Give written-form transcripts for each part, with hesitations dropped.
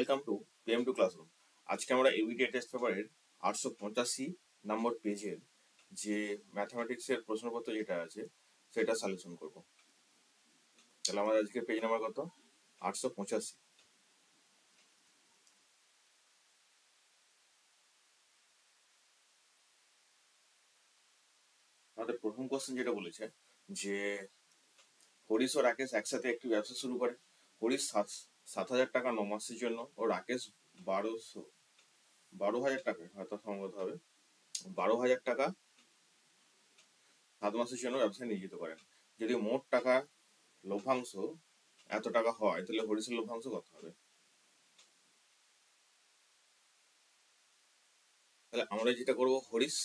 Welcome to PM2 classroom. আজকে আমরা ABTA test পেপারের 885 নম্বর পেজের যে ম্যাথমেটিক্সের প্রশ্নপত্র যেটা আছে সেটা সলিউশন করব। তাহলে আমাদের আজকে পেজ নাম্বার কত? 885। আমাদের প্রথম কোশ্চেন যেটা বলেছে যে হরিশ ও রাকেশ একসাথে একটি ব্যবসা শুরু করে। হরিশ 7,000 টাকা 9 মাসের জন্য ও রাকেশ 12,000 টাকা, হয়তো সম্ভবত হবে 12,000 টাকা 7 মাসের জন্য ব্যবসায় নিয়োজিত করেন। যদি মোট টাকা লভ্যাংশ এত টাকা হয় তাহলে হরিশের লভ্যাংশ কত হবে? তাহলে আমরা যেটা করব, হরিশ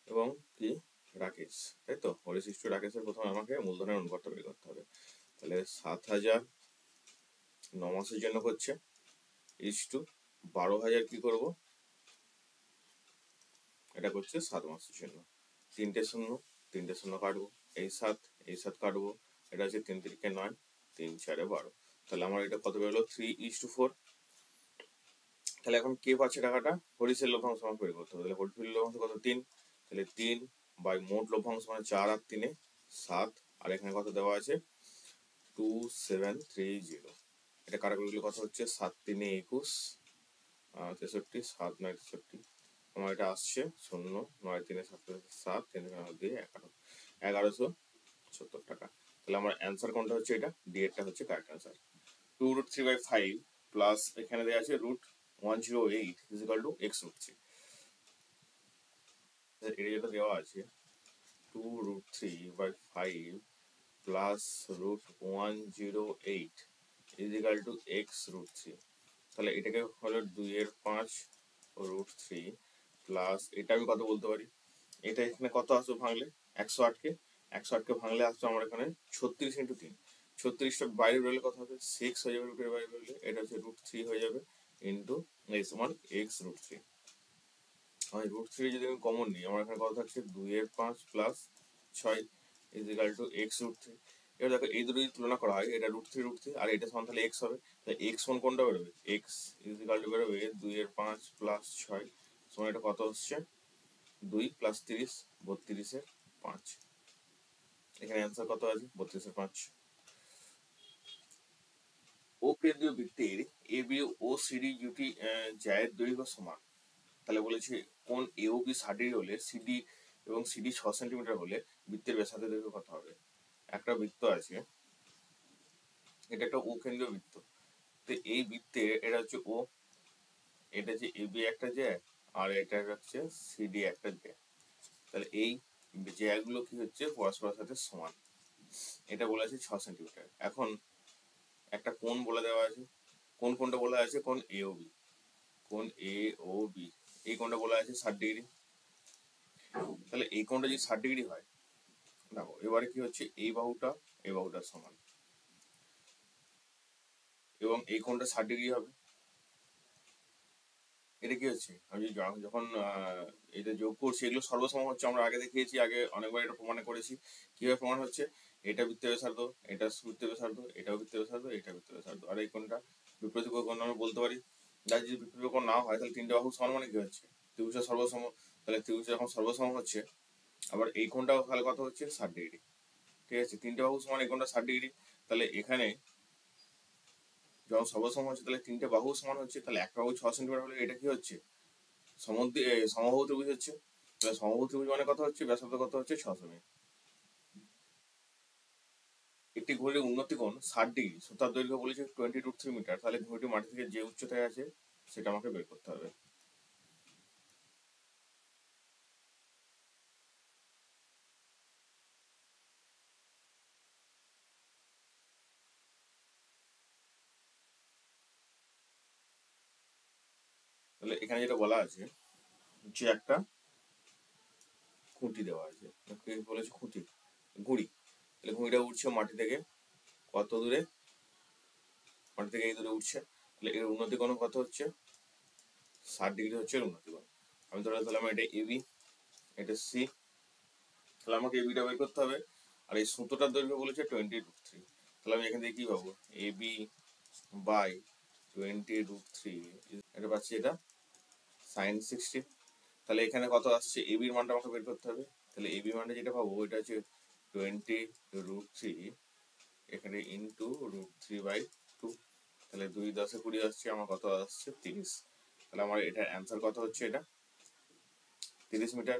এবং কি রাকেশ, তাই তো? হরিশ ইস্টু রাকেশের প্রথমে আমাকে মূলধনের অনুপাতটা বের করতে হবে। তাহলে 7,000 9 মাসের জন্য হচ্ছে ইস্টু 12,000 কি করব, এটা করছে 7 মাসের জন্য। 3টে শূন্য কাটবো, এই 7 কাটবো, এটা হচ্ছে 3 3 9, 3 4 12। তাহলে আমার এটা কত বেরোলো? 3:4। তাহলে এখন কে পাচ্ছে টাকাটা? হরিশের লভ্যাংশ আমাকে বের করতে হবে। তাহলে হরিশের লভ্যাংশ কত? 3। তাহলে 3 বাই মোট লভ্যাংশ মানে 4 আর 3 7, আর এখানে কত দেওয়া আছে? 2730। এটা কাটাকুটি করলে কত হচ্ছে? 7 3 21 63, 7 9 63। আমার এটা আসছে 0, 9 3 7 7, 3 দিয়ে 1170 টাকা। তাহলে আমার অ্যান্সার কোনটা হচ্ছে? এটা ডি এরটা হচ্ছে কারেক্ট অ্যান্সার। 2√3/5 প্লাস এখানে দেওয়া আছে √108 = x√3। এটা যেটা দেওয়া আছে 2√3/5 প্লাস √108 = x√3। তাহলে এটাকে হলো 2/5 প্লাস এটা আমি কত বলতে পারি? এটা এখানে কত আসবে ভাঙলে? 108কে 108কে ভাঙলে আসবে আমার এখানে 36 × 3। 36টা বাইরে বেরোলে কত হবে? 6 হয়ে যাবে। রুটের বাইরে বেরোলে এটা হচ্ছে √3 হয়ে যাবে ইন্টু x√3। আমি √3 যদি আমি কমন নিই, আমার এখানে কত থাকছে? 2/5 প্লাস 6 = x√3। এবার দেখো এই দুটো যদি তুলনা করা হয়, এটা √3 আর এটা সমান, তাহলে x হবে। তাহলে x সমান কোনটা বেরোবে? x বেরোবে 2/5 প্লাস 6 সমান এটা কত হচ্ছে? 2 + 30 32/5। এখানে অ্যান্সার কত আছে? 32/5। ও কেন্দ্রীয় বৃত্তের AB ও CD দুটি জ্যায়ের দৈর্ঘ্য সমান। তাহলে বলেছে কোন AOB 60 হলে CD এবং CD 6 সেন্টিমিটার হলে বৃত্তের ব্যাসার্ধের দৈর্ঘ্য কত হবে? একটা বৃত্ত আছে, এটা একটা ও কেন্দ্রীয় বৃত্ত। তো এই বৃত্তে এটা হচ্ছে ও, এটা হচ্ছে AB একটা জ্যা, আর এটা হচ্ছে CD একটা জ্যা। তাহলে এই জ্যাগুলো কি হচ্ছে? পরস্পরের সাথে সমান। এটা বলা আছে 6 সেন্টিমিটার। এখন একটা কোণ বলে দেওয়া আছে। কোনটা বলা আছে? কোণ AOB। কোণ AOB এই কোণটা বলা আছে 60°। তাহলে এই কোণটা যদি 60° হয়, দেখো এবারে কি হচ্ছে? এই বাহুটা সমান এবং এই কোণটা 60° হবে। এটা কি হচ্ছে? আমি যখন এটা যোগ করছি, এগুলো সর্বসম হচ্ছে। আমরা আগে দেখিয়েছি, আগে অনেকবার এটা প্রমাণ করেছি। কিভাবে প্রমাণ হচ্ছে? এটা বৃত্তের ব্যাসার্ধ, এটা বৃত্তের ব্যাসার্ধ, এটাও বৃত্তের ব্যাসার্ধ, এটা বৃত্তের ব্যাসার্ধ, আর এই কোণটা বিপরীত কোণ আমরা বলতে পারি। যার যদি বিপরীত কোণ না হয়, তাহলে 3টে বাহু সমান মানে কি হচ্ছে? ত্রিভুজের সর্বসম। তাহলে ত্রিভুজ যখন সর্বসম হচ্ছে, আবার এই কোণটাও তাহলে কত হচ্ছে? 60°। ঠিক আছে, 3টে বাহু সমান, এই কোণটা 60°। তাহলে এখানে যখন সর্বসম হচ্ছে, তাহলে 3টে বাহু সমান হচ্ছে। তাহলে একটা বাহু 6 সেন্টিমিটার হলে এটা কি হচ্ছে? সমবাহু ত্রিভুজ হচ্ছে। তাহলে সমবাহু ত্রিভুজ মানে কত হচ্ছে? ব্যাসার্ধ কত হচ্ছে? 6 সেমি। একটি ঘড়ির উন্নতি কোণ 60°, তার দৈর্ঘ্য বলেছে 20√3 মিটার। তাহলে ঘড়িটি মাটি থেকে যে উচ্চতায় আছে সেটা আমাকে বের করতে হবে। তাহলে এখানে যেটা বলা আছে যে একটা খুঁটি দেওয়া আছে, বলেছে ঘুড়ি। তাহলে ঘুড়িটা উঠছে মাটি থেকে কত দূরে? মাটি থেকে এই দূরে উঠছে। তাহলে এর উন্নতি কোণ কত হচ্ছে? 60° হচ্ছে এর উন্নতি কোণ। আমি ধরে নিলাম এটা AB, এটা C। তাহলে আমাকে এবিটা বের করতে হবে। আর এই সুতোটার দৈর্ঘ্য বলেছে 20√3। তাহলে আমি এখান থেকে কি পাবো? AB বাই 20√3, এটা পাচ্ছি এটা sin 60। তাহলে এখানে কত আসছে, এবির মানটা আমাকে বের করতে হবে। তাহলে এবি মানটা যেটা পাবো এটা হচ্ছে 20√3 এখানে ইন্টু √3/2। তাহলে 2 10 20 আসছে, আমার কত আসছে 30। তাহলে আমার এটার অ্যান্সার কত হচ্ছে, এটা 30 মিটার।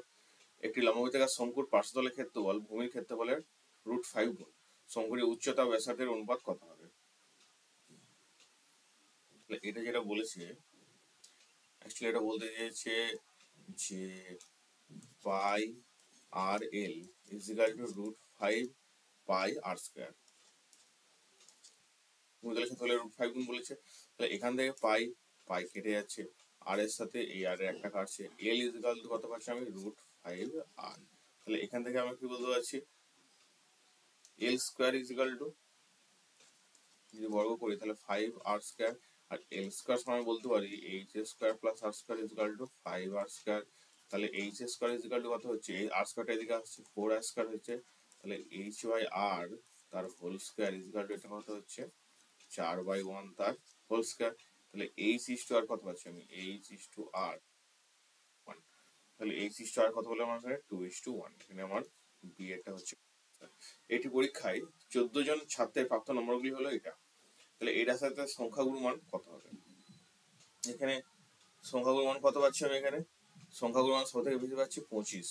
একটি লম্ববৃত্তাকার শঙ্কুর পার্শ্বতলের ক্ষেত্রফল ভূমির ক্ষেত্রফলের √5 গুণ। শঙ্কুটির উচ্চতা ও ব্যাসার্ধের অনুপাত কত হবে? তাহলে এটা যেটা বলেছে, অ্যাকচুয়ালি এটা বলতে চেয়েছে যে pi r l is equal to √5 pi r square. ভূমিতলের ক্ষেত্রফলের √5 গুণ বলেছে। তাহলে এখান থেকে পাই পাই কেটে যাচ্ছে, আর এর সাথে এই আর একটা কাটছে, এল ইজ ইকুয়াল টু কত পাচ্ছি আমি, √5 আর। তাহলে এখান থেকে আমরা কি বলতে পারছি, এল স্কোয়ার ইজ ইকুয়াল টু, যদি বর্গ করি তাহলে 5 আর স্কোয়ার, আর এল স্কোয়ার সময় বলতে পারি h square plus r square is equal to 5 r square. তাহলে h square is equal to কত হচ্ছে, এই আর স্কোয়ারটা এদিকে আসছে 4 আর স্কোয়ার হচ্ছে, তাহলে এইচ বাই আর তার whole square is equal to এটা কত হচ্ছে 4/1 তার হোল স্কোয়ার। তাহলে এইচ ইস টু আর কত পাচ্ছি আমি, এইচ ইস টু আর 1। তাহলে এইচ ইস টু আর কত বলে আমার এখানে 2:1। এখানে আমার বি এটা হচ্ছে। এটি পরীক্ষায় 14 জন ছাত্রের প্রাপ্ত নম্বরগুলি হলো এটা। তাহলে এটার সাথে সংখ্যাগুলোর মান কত হবে? এখানে সংখ্যাগুলোর মান কত পাচ্ছি আমি, এখানে সংখ্যাগুলোর মান সব থেকে বেশি পাচ্ছি 25।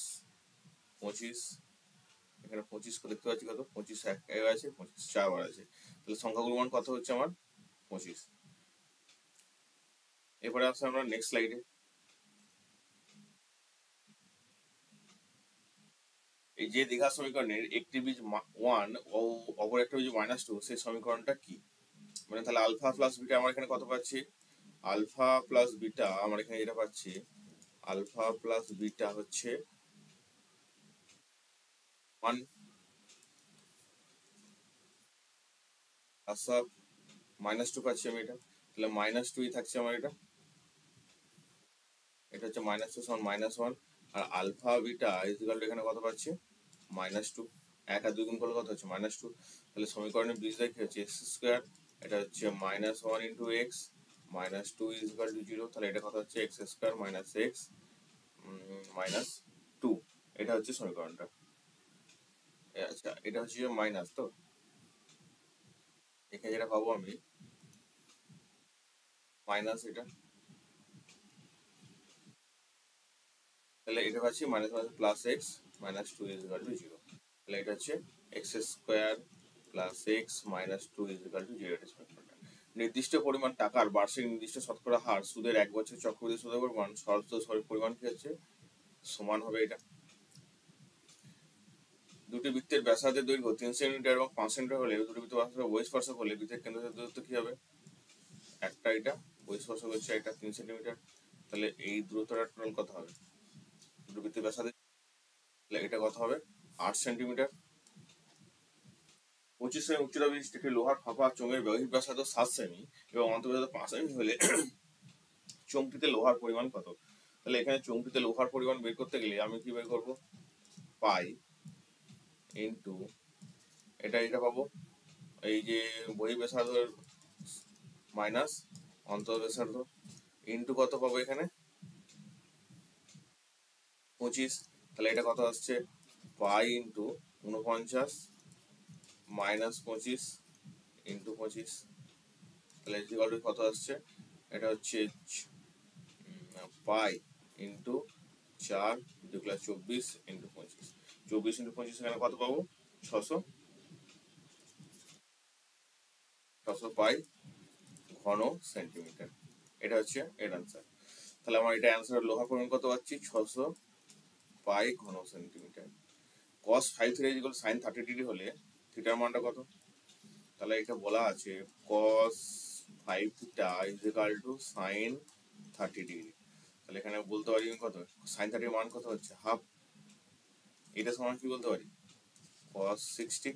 এখানে 25 দেখতে পাচ্ছি কত, 25 এক আছে, 25 4 আছে। তাহলে সংখ্যাগুলোর মান কত হচ্ছে আমার 25। এরপরে আসছে আমরা নেক্সট স্লাইডে। এই যে দীঘা সমীকরণের একটি বীজ 1 ও অপর একটা বীজ -2, সেই সমীকরণটা কি? মানে তাহলে আলফা প্লাস বিটা আমার এখানে কত পাচ্ছি, আলফা প্লাস বিটা আমার এখানে যেটা পাচ্ছি, আলফা প্লাস বিটা হচ্ছে 1 প্লাস -2 পাচ্ছি আমি এটা। তাহলে -2 থাকছে আমার এটা, এটা হচ্ছে -2 সমান -1। আর alpha beta is equal to এখানে কত পাচ্ছি, -2। 1 আর 2 গুণ করলে কত হচ্ছে -2। তাহলে সমীকরণের বীজটা কি হচ্ছে এক্স স্কোয়ার, এটা হচ্ছে -1 into x, -2 is equal two 0। তাহলে এটা কত হচ্ছে এক্স স্কোয়ার মাইনাস এক্স -2। এটা হচ্ছে সমীকরণটা। আচ্ছা এটা হচ্ছে মাইনাস, তো এখানে যেটা পাবো আমি মাইনাস এটা, তাহলে এটা পাচ্ছি minus minus plus x -2 is equal two 0। তাহলে এটা হচ্ছে x square plus x -2 is equal two 0। নির্দিষ্ট পরিমাণ টাকার বার্ষিক নির্দিষ্ট শতকরা হার সুদের 1 বছর চক্রবৃদ্ধি সুদের পরিমাণ শর্ত পরিমাণ কি হচ্ছে, সমান হবে এটা। দুটি বৃত্তের ব্যাসার্ধের দৈর্ঘ্য 3 সেন্টিমিটার এবং 5 সেন্টিমিটার হলে দুটি বৃত্ত বহিঃস্পর্শক হলে বৃত্তের কেন্দ্রের দূরত্ব কি হবে? একটা এটা বহিঃস্পর্শক হচ্ছে এটা 3 সেন্টিমিটার, তাহলে এই দূরত্বটা টোটাল কত হবে দুটো বৃত্তের ব্যাসার্ধে? তাহলে এটা কত হবে 8 সেন্টিমিটার। 25 সেমি উচ্চতা বিশিষ্ট একটি লোহার ফাঁপা চোঙের বহির ব্যাসার্ধ 7 সেমি এবং অন্তর্ব্যাসার্ধ 5 সেমি হলে চোঙটিতে লোহার পরিমাণ কত? তাহলে এখানে চোঙটিতে লোহার পরিমাণ বের করতে গেলে আমি কি বের করবো, পাই ইন্টু এটা পাবো এই যে বহির ব্যাসার্ধ মাইনাস অন্তর ব্যাসার্ধ ইন্টু কত পাবো এখানে 25। তাহলে এটা কত আসছে, পাই ইন্টু 49 -25 ইন্টু 25। তাহলে ইকুয়াল টু কত আসছে, এটা হচ্ছে পাই ইন্টু 4 2 24 ইন্টু 25। 24 ইন্টু 25 এখানে কত পাবো 600 পাই ঘন সেন্টিমিটার। এটা হচ্ছে এর অ্যান্সার। তাহলে আমার এটা অ্যান্সার লোহার পরিমাণ কত পাচ্ছি 600 পাই ঘন centimetre. cos 5 theta equal sin 30 degree হলে থিটার মানটা কত? তাহলে এটা বলা আছে cos 5 theta is equal two sin 30 degree. তাহলে এখানে বলতে পারি কত, sin 30 এর মান কত হচ্ছে হাফ। এটা সমান কি বলতে পারি cos 60।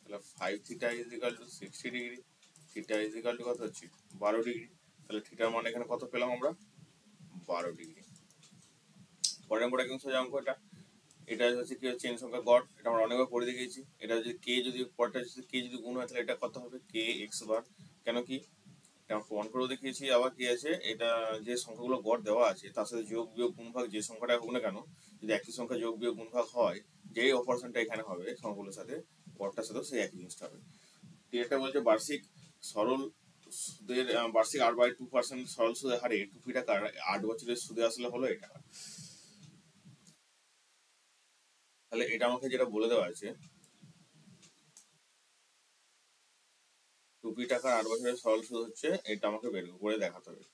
তাহলে 5 theta is equal two 60 degree, theta is equal to কত হচ্ছে 12 ডিগ্রি। তাহলে থিটার মান এখানে কত পেলাম আমরা 12 ডিগ্রি। পরের নম্বর একদম সোজা অঙ্ক এটা। এটা হচ্ছে কি হচ্ছে n সংখ্যা গড়, এটা আমরা অনেকবার পড়ে দেখিয়েছি। এটা যদি কে যদি পরটা যদি কে যদি গুণ হয় তাহলে এটা কত হবে কে এক্স বার। কেন কি এটা প্রমাণ করেও দেখিয়েছি। আবার কি আছে, এটা যে সংখ্যাগুলো গড় দেওয়া আছে তার সাথে যোগ বিয়োগ গুণভাগ যে সংখ্যাটা হোক না কেন, যদি একই সংখ্যা যোগ বিয়োগ গুণভাগ হয়, যেই অপারেশনটা এখানে হবে সংখ্যাগুলোর সাথে গড়টার সাথেও সেই একই জিনিসটা হবে। এটা বলছে বার্ষিক সরল সুদের বার্ষিক 8/2% সরল সুদের হারে 2p টাকার 8 বছরের সুদে আসলে হলো এটা। তাহলে এটা আমাকে যেটা বলে দেওয়া আছে 2p টাকার 8 বছরের সরল সুদ হচ্ছে, এটা আমাকে বের করে দেখাতে হবে।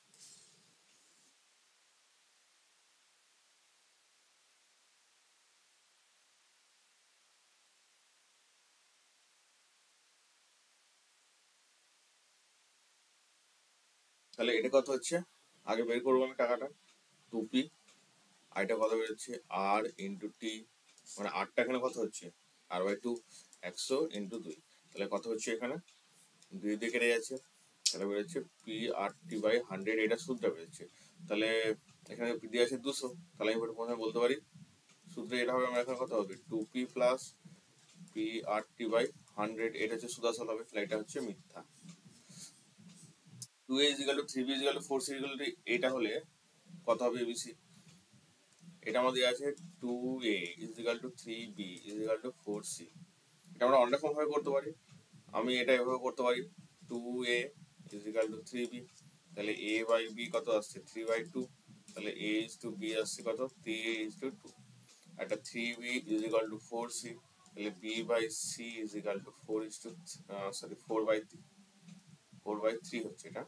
তাহলে এটা কত হচ্ছে, আগে বের করবো আমি টাকাটা, 2p, আর এটা কত বেরোচ্ছে আর ইন্টু টি, মানে আটটা এখানে কত হচ্ছে r/2, 100 ইন্টু 2, তাহলে কত হচ্ছে এখানে 2 দিয়ে কেটে যাচ্ছে, তাহলে বেরোচ্ছে p/100, এটা সুদটা বেরোচ্ছে। তাহলে এখানে দিয়ে আছে 200, তাহলে আমি প্রথমে বলতে পারি সূত্রে এটা হবে আমার এখানে কত হবে 2p প্লাস p/100, এটা হচ্ছে সুদ আসল হবে, তাহলে এটা হচ্ছে মিথ্যা। 2a = 3b = 4c = এটা হলে কত হবে এবিসি, এটা আমাদের আছে 2a = 3b = 4c। এটা আমরা অন্য রকম ভাবে করতে পারি, আমি এটা এভাবে করতে পারি 2a = 3b, তাহলে a/b কত আসছে 3/2, তাহলে a/b আসছে কত 3a/2, একটা 3b = 4c, তাহলে b/c = 4/3 হচ্ছে এটা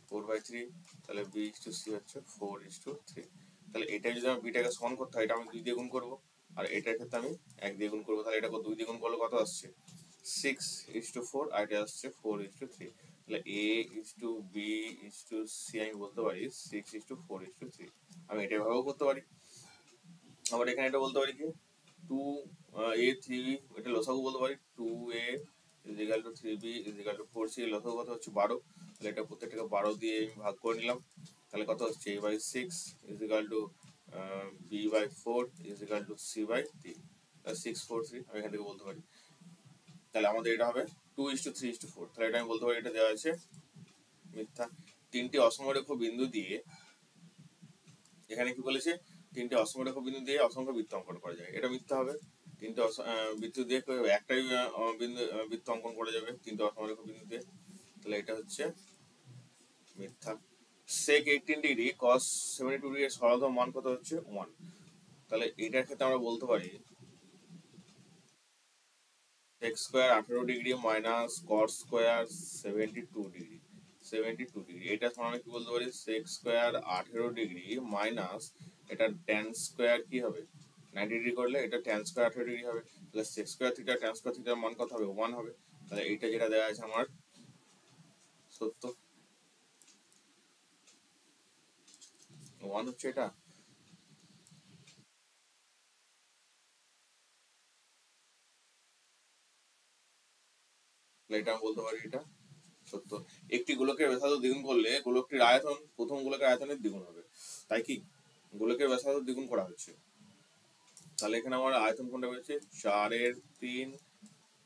4/3, তাহলে b/c হচ্ছে 4/3। তাহলে এটা যদি আমি বিটাকে সমান করতে হয়, এটা আমি 2 দিয়ে গুণ করবো, আর এটার ক্ষেত্রে আমি 1 দিয়ে গুণ করবো, তাহলে এটা 2 দিয়ে গুণ করলে কত আসছে 6/4, আর এটা আসছে 4/3। তাহলে a/b/c আমি বলতে পারি 6/4/3, আমি এটা এভাবেও করতে পারি। আবার এখানে এটা বলতে পারি কি 2a 3b, এটা লসাগু বলতে পারি 2a = 3b = 4c, লসাগু কত হচ্ছে 12, তাহলে এটা প্রত্যেকটাকে 12 দিয়ে আমি ভাগ করে নিলাম, তাহলে কত হচ্ছে a/6 = b/4 = c/3, 6/4/3 আমি এখান থেকে বলতে পারি। তাহলে আমাদের এটা হবে 2:3:4, তাহলে এটা আমি বলতে পারি এটা দেওয়া আছে মিথ্যা। তিনটি অসমরেখ বিন্দু দিয়ে, এখানে কি বলেছে তিনটি অসমরেখ বিন্দু দিয়ে অসংখ্য বৃত্ত অঙ্কন করা যায়, এটা মিথ্যা হবে। তিনটে বৃত্ত দিয়ে একটাই বিন্দু বৃত্ত অঙ্কন করা যাবে তিনটে অসমরেখ বিন্দু দিয়ে, তাহলে এটা হচ্ছে মিথ্যা। sec 18 ডিগ্রি cos 72 ডিগ্রি এর সরলতম মান কত হচ্ছে 1, তাহলে এটার ক্ষেত্রে আমরা বলতে পারি sec square 18 degree minus cos square 72 degree, এটা সমান আমি কি বলতে পারি sec স্কয়ার 18 ডিগ্রি মাইনাস এটা tan স্কয়ার কি হবে 90 ডিগ্রি করলে এটা tan স্কয়ার 18 ডিগ্রি হবে, তাহলে sec square theta tan square থিটার মান কত হবে 1 হবে, তাহলে এইটা যেটা দেওয়া আছে আমার সত্য 1 হচ্ছে এটা। এটা আমি বলতে পারি এটা সত্য। একটি গোলকের ব্যাসার্ধ দ্বিগুণ করলে গোলকটির আয়তন প্রথম গোলকের আয়তনের দ্বিগুণ হবে, তাই কি গোলকের ব্যাসার্ধ দ্বিগুণ করা হচ্ছে, তাহলে এখানে আমার আয়তন কোনটা বেরোচ্ছে 4/3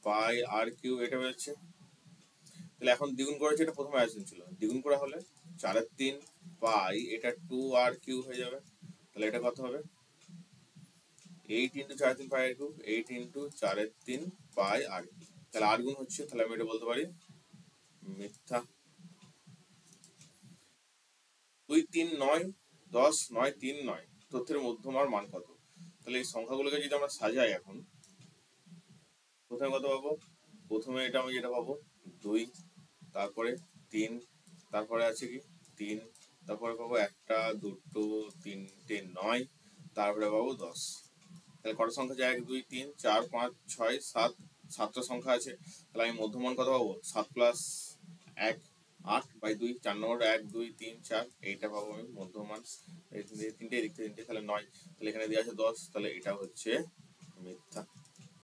পাই r কিউব, এটা বেরোচ্ছে। তাহলে এখন দ্বিগুণ করেছে, এটা প্রথমে আয়তন ছিল, দ্বিগুণ করা হলে 4/3 পাই এটা 2r কিউব হয়ে যাবে, তাহলে এটা কত হবে 8 × 4/3 পাই r কিউব, 8 × 4/3 পাই r কিউব, তাহলে r গুণ হচ্ছে, তাহলে আমি এটা বলতে পারি মিথ্যা। 2 3 9 10 9 3 9 তথ্যের মধ্যমার মান কত, তাহলে এই সংখ্যাগুলোকে যদি আমরা সাজাই এখন প্রথমে কত পাবো, প্রথমে এটা আমি যেটা পাবো 2, তারপরে 3, তারপরে আছে কি 3, তারপরে পাবো 1টা 2টো 3টে 9, তারপরে পাবো 10। তাহলে কত সংখ্যা আছে 1 2 3 4 5 6 7, 7টা সংখ্যা আছে, তাহলে আমি মধ্যমান কত পাবো 7 + 1 8/2, 4 নম্বর 1 2 3 4, এইটা পাবো আমি মধ্যমান, এই তিনটে দিক থেকে তিনটে, তাহলে 9, তাহলে এখানে দেওয়া আছে 10, তাহলে এটা হচ্ছে মিথ্যা।